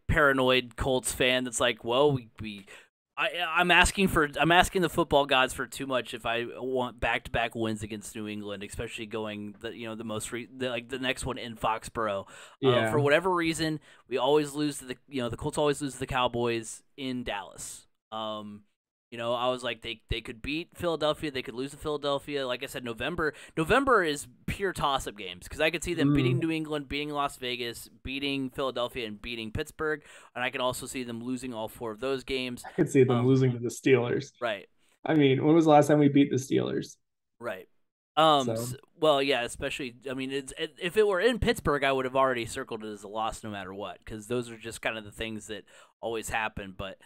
S1: paranoid Colts fan that's like, well, I'm asking the football gods for too much if I want back-to-back wins against New England, especially going the next one in Foxborough.
S2: Yeah.
S1: For whatever reason, we always lose to the Colts always lose to the Cowboys in Dallas. I was like they could beat Philadelphia, they could lose to Philadelphia. Like I said, November is pure toss-up games because I could see them beating New England, beating Las Vegas, beating Philadelphia, and beating Pittsburgh, and I can also see them losing all 4 of those games.
S2: I could see them losing to the Steelers.
S1: Right.
S2: I mean, when was the last time we beat the Steelers?
S1: Right.
S2: So.
S1: Well, yeah, especially. I mean, if it were in Pittsburgh, I would have already circled it as a loss no matter what, because those are just kind of the things that always happen. But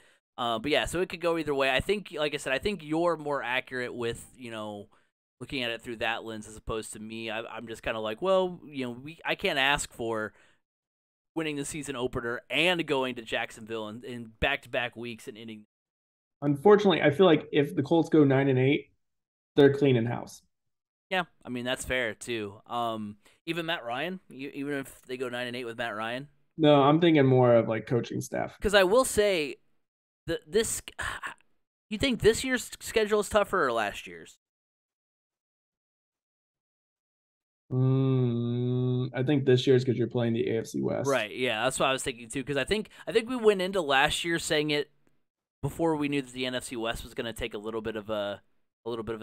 S1: yeah, so it could go either way. I think, like I said, I think you're more accurate with looking at it through that lens as opposed to me. I'm just kind of like, well, I can't ask for winning the season opener and going to Jacksonville in back-to-back weeks and inning.
S2: Unfortunately, I feel like if the Colts go 9-8, they're cleaning house.
S1: Yeah, I mean that's fair too. Even Matt Ryan, even if they go 9-8 with Matt Ryan.
S2: No, I'm thinking more of like coaching staff.
S1: Because I will say, this you think this year's schedule is tougher or last year's?
S2: I think this year is because you're playing the AFC West.
S1: Right. Yeah, that's what I was thinking too. Because I think we went into last year saying it before we knew that the NFC West was going to take a little bit of a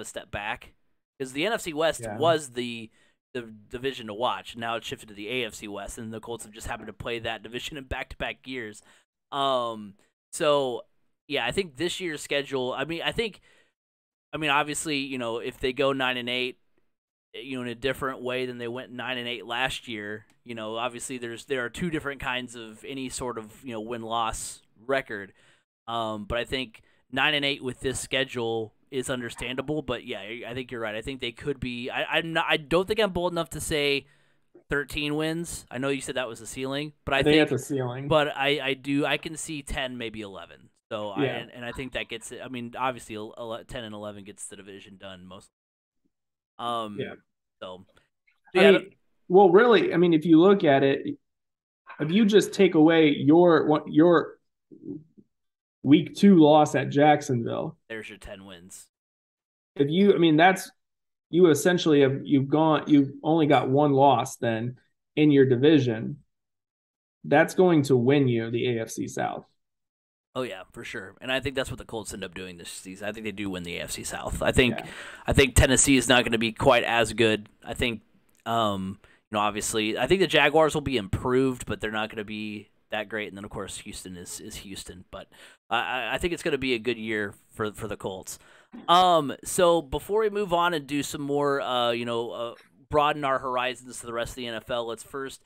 S1: step back. Because the NFC West
S2: Yeah.
S1: was the division to watch. Now it's shifted to the AFC West, and the Colts have just happened to play that division in back-to-back years. So yeah, I think this year's schedule. Obviously, if they go 9-8, in a different way than they went 9-8 last year. Obviously there are two different kinds of any sort of win-loss record. But I think 9-8 with this schedule is understandable. But yeah, I think you're right. I think they could be. I don't think I'm bold enough to say 13 wins. I know you said that was the ceiling, but I
S2: think
S1: think
S2: that's a ceiling.
S1: But I can see 10, maybe 11. So
S2: Yeah.
S1: I think that gets it. Obviously 10 and 11 gets the division done most.
S2: Yeah.
S1: So
S2: I mean, well, really, I mean, if you look at it, if you just take away your week 2 loss at Jacksonville,
S1: there's your 10 wins.
S2: that's you essentially you've only got one loss then in your division. That's going to win you the AFC South.
S1: Oh yeah, for sure. And I think that's what the Colts end up doing this season. I think they do win the AFC South. I think Tennessee is not going to be quite as good. I think obviously I think the Jaguars will be improved, but they're not going to be that great. And then of course Houston is Houston. But I think it's going to be a good year for the Colts. So before we move on and do some more broaden our horizons to the rest of the NFL, let's first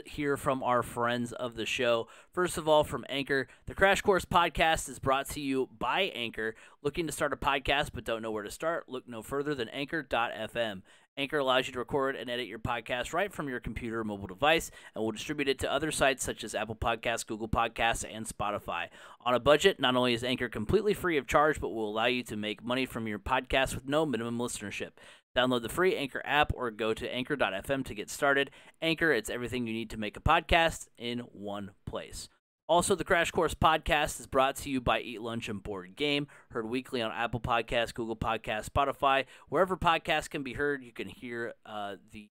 S1: hear from our friends of the show. First of all, from Anchor. The Crash Course Podcast is brought to you by Anchor. Looking to start a podcast but don't know where to start? Look no further than Anchor.fm. Anchor allows you to record and edit your podcast right from your computer or mobile device and will distribute it to other sites such as Apple Podcasts, Google Podcasts, and Spotify. On a budget, not only is Anchor completely free of charge, but will allow you to make money from your podcast with no minimum listenership. Download the free Anchor app or go to Anchor.fm to get started. Anchor, it's everything you need to make a podcast in one place. Also, the Crash Course Podcast is brought to you by Eat Lunch and Board Game, heard weekly on Apple Podcasts, Google Podcasts, Spotify. Wherever podcasts can be heard, you can hear the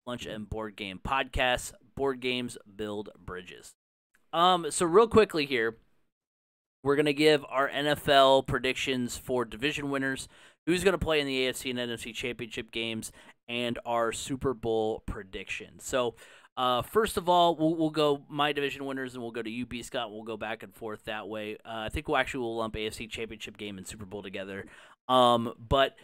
S1: Lunch and Board Game podcast. Board games build bridges. So real quickly here, we're going to give our NFL predictions for division winners, who's going to play in the AFC and NFC championship games, and our Super Bowl predictions. So first of all, we'll go my division winners, and we'll go to you, B. Scott. We'll go back and forth that way. I think we'll lump AFC championship game and Super Bowl together. But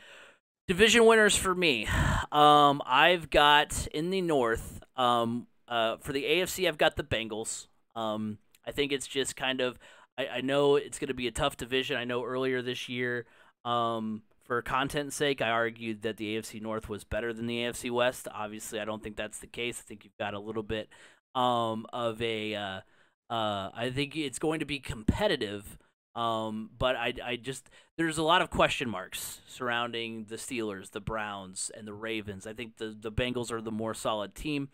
S1: division winners for me, I've got in the North, for the AFC, I've got the Bengals. I think it's just kind of, I know it's going to be a tough division. I know earlier this year, for content's sake, I argued that the AFC North was better than the AFC West. Obviously, I don't think that's the case. I think you've got a little bit of a I think it's going to be competitive, but I just there's a lot of question marks surrounding the Steelers, the Browns, and the Ravens. I think the Bengals are the more solid team.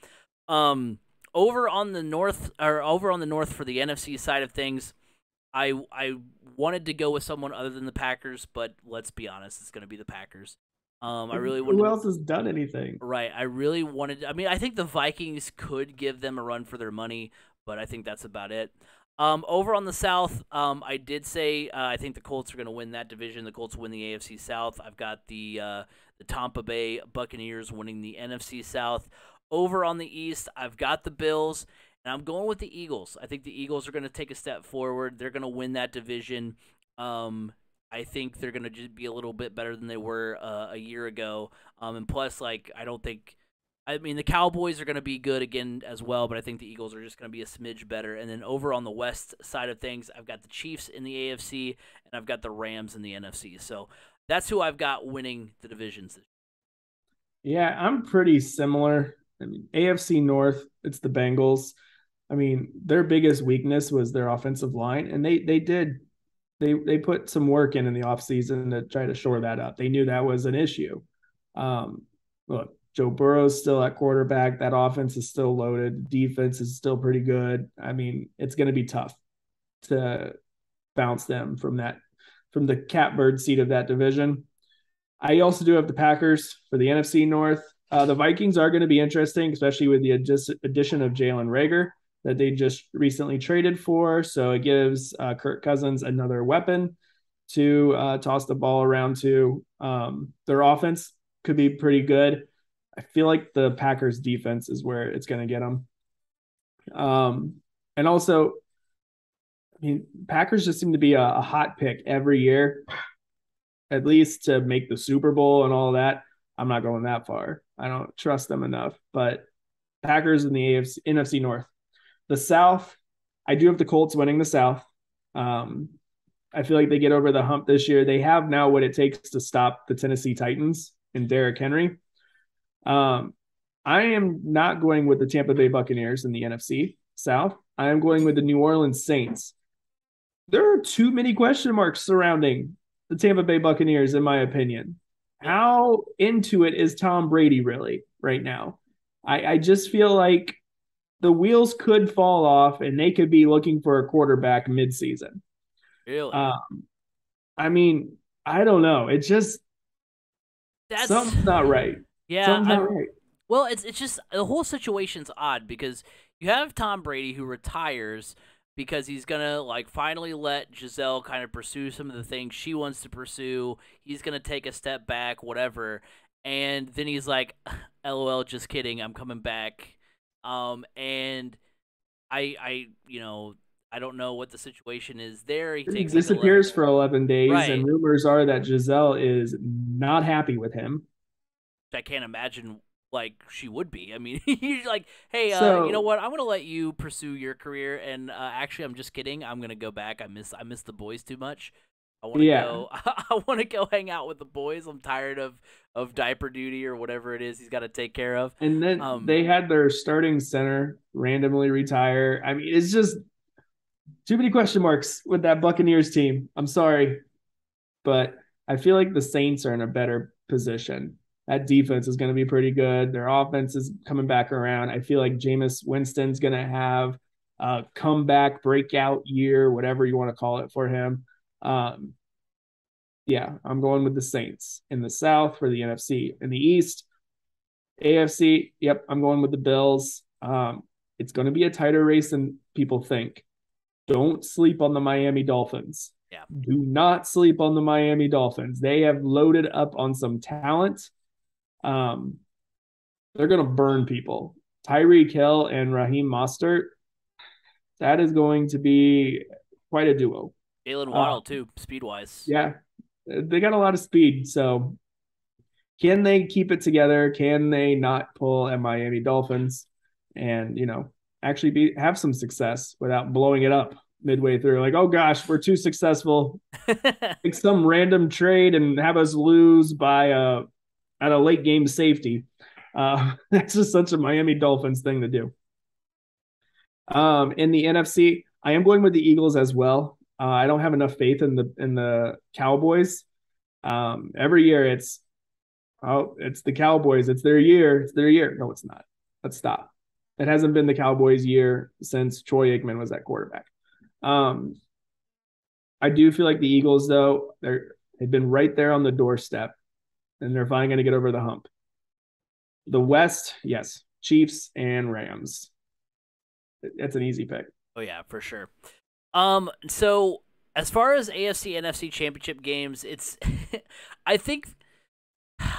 S1: Over on the north for the NFC side of things, I wanted to go with someone other than the Packers, but let's be honest, it's going to be the Packers. I really wanted.
S2: Who else has done anything?
S1: Right, I really wanted. I think the Vikings could give them a run for their money, but I think that's about it. Over on the South, I did say I think the Colts are going to win that division. The Colts win the AFC South. I've got the Tampa Bay Buccaneers winning the NFC South. Over on the East, I've got the Bills. And I'm going with the Eagles. I think the Eagles are going to take a step forward. They're going to win that division. I think they're going to just be a little bit better than they were a year ago. And plus, the Cowboys are going to be good again as well, but I think the Eagles are just going to be a smidge better. And then over on the West side of things, I've got the Chiefs in the AFC, and I've got the Rams in the NFC. So that's who I've got winning the divisions.
S2: Yeah, I'm pretty similar. AFC North, it's the Bengals. Their biggest weakness was their offensive line, and they put some work in the offseason to try to shore that up. They knew that was an issue. Look, Joe Burrow's still at quarterback. That offense is still loaded. Defense is still pretty good. It's going to be tough to bounce them from the catbird seat of that division. I also do have the Packers for the NFC North. The Vikings are going to be interesting, especially with the addition of Jalen Reagor that they just recently traded for. So it gives Kirk Cousins another weapon to toss the ball around to. Their offense could be pretty good. I feel like the Packers defense is where it's going to get them. And also, I mean, Packers just seem to be a hot pick every year, at least to make the Super Bowl and all that. I'm not going that far. I don't trust them enough. But Packers in the NFC North. The South, I do have the Colts winning the South. I feel like they get over the hump this year. They have now what it takes to stop the Tennessee Titans and Derrick Henry. I am not going with the Tampa Bay Buccaneers in the NFC South. I am going with the New Orleans Saints. There are too many question marks surrounding the Tampa Bay Buccaneers, in my opinion. How into it is Tom Brady really right now? I just feel like the wheels could fall off and they could be looking for a quarterback midseason.
S1: Really?
S2: I mean, I don't know. It's just
S1: That's
S2: something's not right.
S1: yeah.
S2: Something's not right.
S1: Well, it's just the whole situation's odd because you have Tom Brady who retires because he's gonna like finally let Giselle kind of pursue some of the things she wants to pursue. He's gonna take a step back, whatever, and then he's like, "LOL, just kidding, I'm coming back." And I don't know what the situation is there. He
S2: He
S1: takes like 11,
S2: disappears for 11 days, and
S1: right?
S2: rumors are that Giselle is not happy with him.
S1: I can't imagine like she would be. I mean, you're like, hey, you know
S2: So,
S1: what? I'm gonna let you pursue your career, and actually, I'm just kidding. I'm gonna go back. I miss the boys too much. I want to
S2: yeah.
S1: go. I want to go hang out with the boys. I'm tired of diaper duty or whatever it is he's got to take care of.
S2: And then
S1: Um,
S2: they had their starting center randomly retire. I mean, it's just too many question marks with that Buccaneers team. I'm sorry, but I feel like the Saints are in a better position. That defense is going to be pretty good. Their offense is coming back around. I feel like Jameis Winston's going to have a comeback, breakout year, whatever you want to call it for him. Um, yeah, I'm going with the Saints in the South for the NFC. In the East, AFC, yep, I'm going with the Bills. It's going to be a tighter race than people think. Don't sleep on the Miami Dolphins.
S1: yeah,
S2: Do not sleep on the Miami Dolphins. They have loaded up on some talent. Um, they're going to burn people. Tyreek Hill and Raheem Mostert, that is going to be quite a duo.
S1: Jalen
S2: Uh,
S1: Waddle too, speed wise.
S2: yeah, they got a lot of speed. So can they keep it together? Can they not pull at Miami Dolphins and, actually have some success without blowing it up midway through? Like, oh gosh, we're too successful. Make some random trade and have us lose by at a late game safety. That's just such a Miami Dolphins thing to do. In the NFC, I am going with the Eagles as well. I don't have enough faith in the Cowboys. Every year it's the Cowboys. It's their year. It's their year. No, it's not. Let's stop. It hasn't been the Cowboys' year since Troy Aikman was at quarterback. Um, I do feel like the Eagles, though, they've been right there on the doorstep, and they're finally going to get over the hump. The West, yes, Chiefs and Rams. That's an easy pick.
S1: Oh yeah, for sure. So as far as AFC NFC championship games, it's I think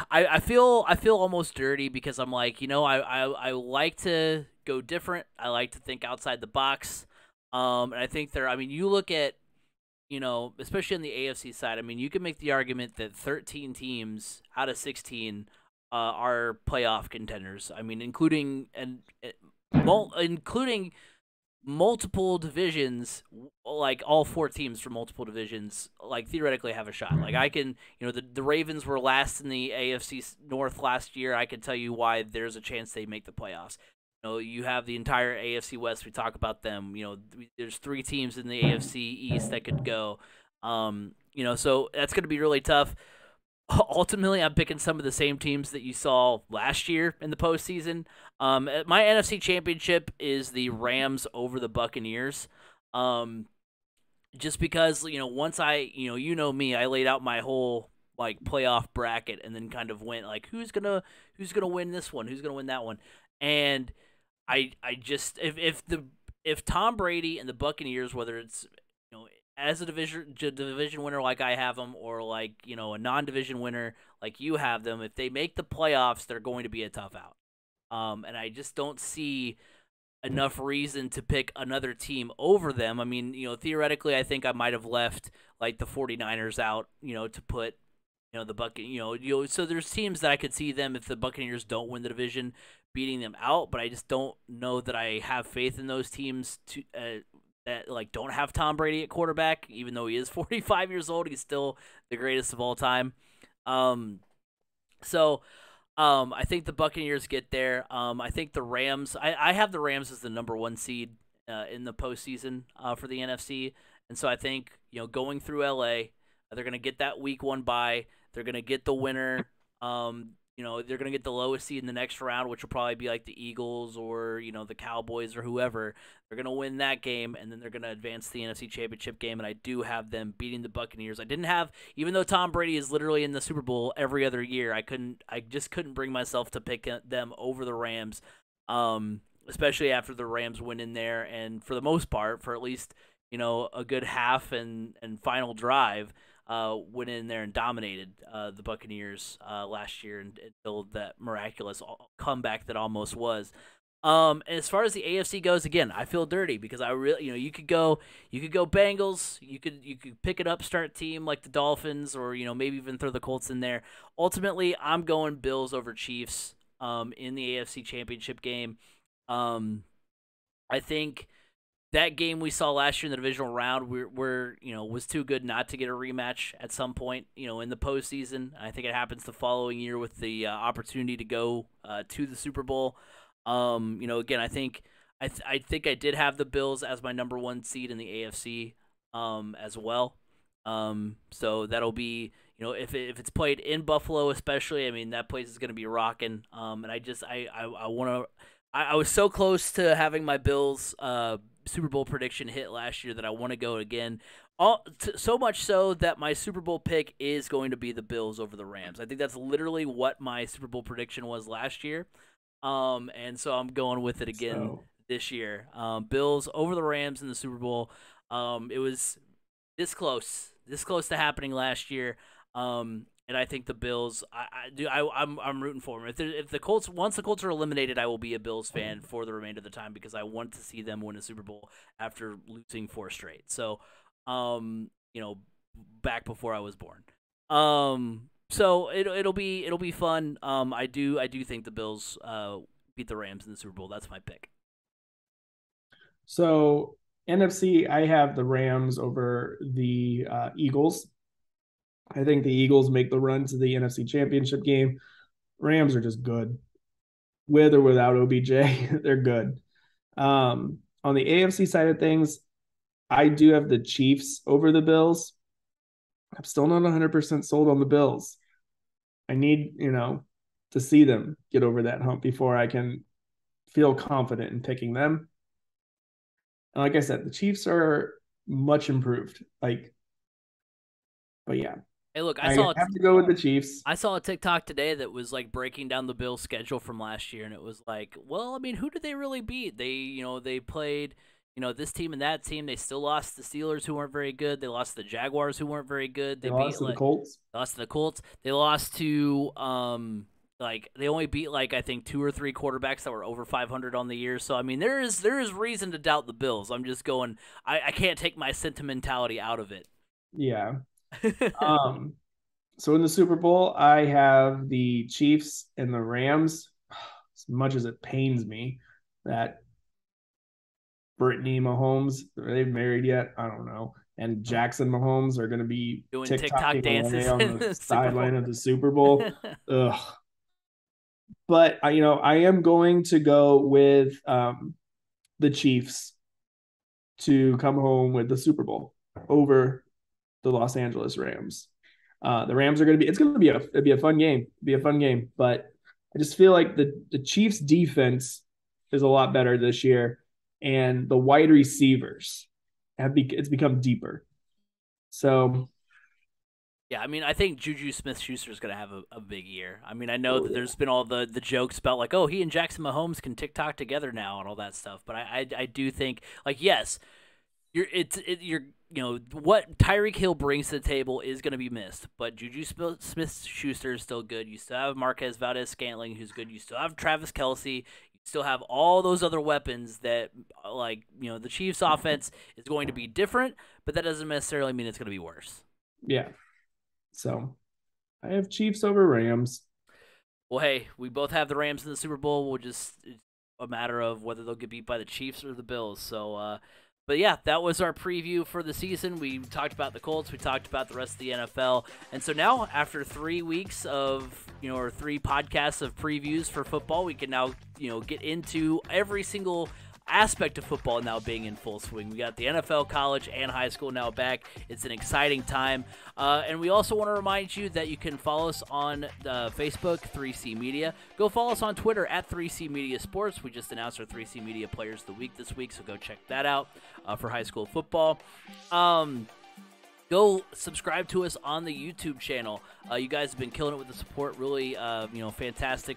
S1: I feel almost dirty because I'm like, I like to go different. I like to think outside the box. And I think I mean, you look at, especially on the AFC side, I mean, you can make the argument that 13 teams out of 16 are playoff contenders. I mean, including multiple divisions, like all four teams from multiple divisions, like theoretically have a shot. Like I can, the Ravens were last in the AFC North last year. I can tell you why there's a chance they make the playoffs. You have the entire AFC West. We talk about them. There's three teams in the AFC East that could go. So that's going to be really tough. Ultimately, I'm picking some of the same teams that you saw last year in the postseason. My NFC Championship is the Rams over the Buccaneers. just because once I me, I laid out my whole like playoff bracket and then kind of went like who's gonna win this one, who's gonna win that one, and I just if Tom Brady and the Buccaneers, whether it's as a division winner like I have them, or like a non-division winner like you have them, if they make the playoffs, they're going to be a tough out. And I just don't see enough reason to pick another team over them. I mean, theoretically, I think I might have left like the 49ers out, to put the so there's teams that I could see them, if the Buccaneers don't win the division, beating them out, but I just don't know that I have faith in those teams to that like don't have Tom Brady at quarterback, even though he is 45 years old, he's still the greatest of all time. Um so I think the Buccaneers get there. I think the Rams. I have the Rams as the number one seed in the postseason for the NFC, and so I think going through LA, they're gonna get that week one bye. They're gonna get the winner. They're gonna get the lowest seed in the next round, which will probably be like the Eagles or the Cowboys or whoever. They're gonna win that game, and then they're gonna advance to the NFC Championship game. And I do have them beating the Buccaneers. I didn't have, even though Tom Brady is literally in the Super Bowl every other year, I just couldn't bring myself to pick them over the Rams. Especially after the Rams went in there, and for the most part, for at least a good half and final drive, went in there and dominated the Buccaneers last year, until that miraculous comeback that almost was. As far as the AFC goes, again, I feel dirty because I really, you could go Bengals, you could pick an upstart team like the Dolphins, or maybe even throw the Colts in there. Ultimately, I'm going Bills over Chiefs in the AFC Championship game. I think that game we saw last year in the divisional round, was too good not to get a rematch at some point, in the postseason. I think it happens the following year with the opportunity to go to the Super Bowl. Again, I think I did have the Bills as my number one seed in the AFC, as well. So that'll be, if it's played in Buffalo, especially, I mean that place is going to be rocking. And I want to. I was so close to having my Bills Super Bowl prediction hit last year that I want to go again. So much so that my Super Bowl pick is going to be the Bills over the Rams. I think that's literally what my Super Bowl prediction was last year. And so I'm going with it again this year. Bills over the Rams in the Super Bowl. It was this close to happening last year. And I think the Bills. I'm rooting for them. If the Colts, once the Colts are eliminated, I will be a Bills fan for the remainder of the time because I want to see them win a Super Bowl after losing 4 straight. So, back before I was born. So it'll be fun. I do think the Bills beat the Rams in the Super Bowl. That's my pick.
S2: So NFC, I have the Rams over the Eagles. I think the Eagles make the run to the NFC Championship game. Rams are just good. With or without OBJ, they're good. On the AFC side of things, I do have the Chiefs over the Bills. I'm still not 100% sold on the Bills. I need, to see them get over that hump before I can feel confident in picking them. And like I said, the Chiefs are much improved. But yeah,
S1: Hey, look,
S2: I have to go with the Chiefs.
S1: I saw a TikTok today that was like breaking down the Bills' schedule from last year, and it was like, well, I mean, who did they really beat? They played, this team and that team. They still lost the Steelers, who weren't very good. They lost the Jaguars, who weren't very good.
S2: They lost to the Colts.
S1: Lost to the Colts. They lost to they only beat I think 2 or 3 quarterbacks that were over 500 on the year. So I mean, there is reason to doubt the Bills. I'm just going. I can't take my sentimentality out of it.
S2: Yeah. So in the Super Bowl, I have the Chiefs and the Rams. As much as it pains me that Brittany Mahomes, are they married yet? I don't know. And Jackson Mahomes are going to be
S1: doing TikTok dances
S2: on the sideline of the Super Bowl. Ugh. But I am going to go with the Chiefs to come home with the Super Bowl over the Los Angeles Rams. The Rams are going to be. It'd be a fun game. It'd be a fun game. But I just feel like the Chiefs' defense is a lot better this year, and the wide receivers it's become deeper. So
S1: Yeah, I mean, I think Juju Smith-Schuster is going to have a big year. I mean, I know
S2: oh
S1: that
S2: yeah.
S1: there's been all the jokes about like, oh, he and Jackson Mahomes can TikTok together now and all that stuff. But I do think like yes, you're what Tyreek Hill brings to the table is going to be missed, but Juju Smith-Schuster is still good. You still have Marquez Valdez-Scantling, who's good. You still have Travis Kelce. You still have all those other weapons that, like the Chiefs' offense is going to be different, but that doesn't necessarily mean it's going to be worse.
S2: Yeah. So I have Chiefs over Rams.
S1: Well, hey, we both have the Rams in the Super Bowl. It's a matter of whether they'll get beat by the Chiefs or the Bills. So, but yeah, that was our preview for the season. We talked about the Colts. We talked about the rest of the NFL. And so now, after 3 weeks of, or 3 podcasts of previews for football, we can now, get into every single aspect of football now being in full swing. We got the NFL, college, and high school now back. It's an exciting time. And we also want to remind you that you can follow us on Facebook, 3C Media. Go follow us on Twitter at 3C Media Sports. We just announced our 3C Media Players of the Week this week, so go check that out for high school football. Go subscribe to us on the YouTube channel. You guys have been killing it with the support. Really, fantastic.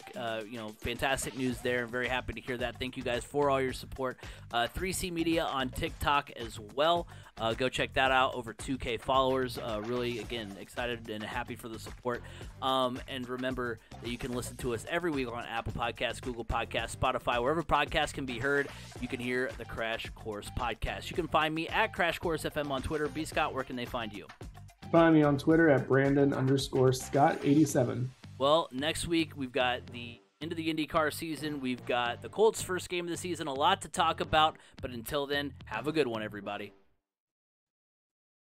S1: Fantastic news there. I'm very happy to hear that. Thank you guys for all your support. 3C Media on TikTok as well. Go check that out. Over 2K followers. Really, again, excited and happy for the support. And remember that you can listen to us every week on Apple Podcasts, Google Podcasts, Spotify, wherever podcasts can be heard. You can hear the Crash Course Podcast. You can find me at Crash Course FM on Twitter. B. Scott, where can they find you?
S2: Find me on Twitter at Brandon_Scott87.
S1: Well, next week we've got the end of the IndyCar season. We've got the Colts' first game of the season. A lot to talk about. But until then, have a good one, everybody.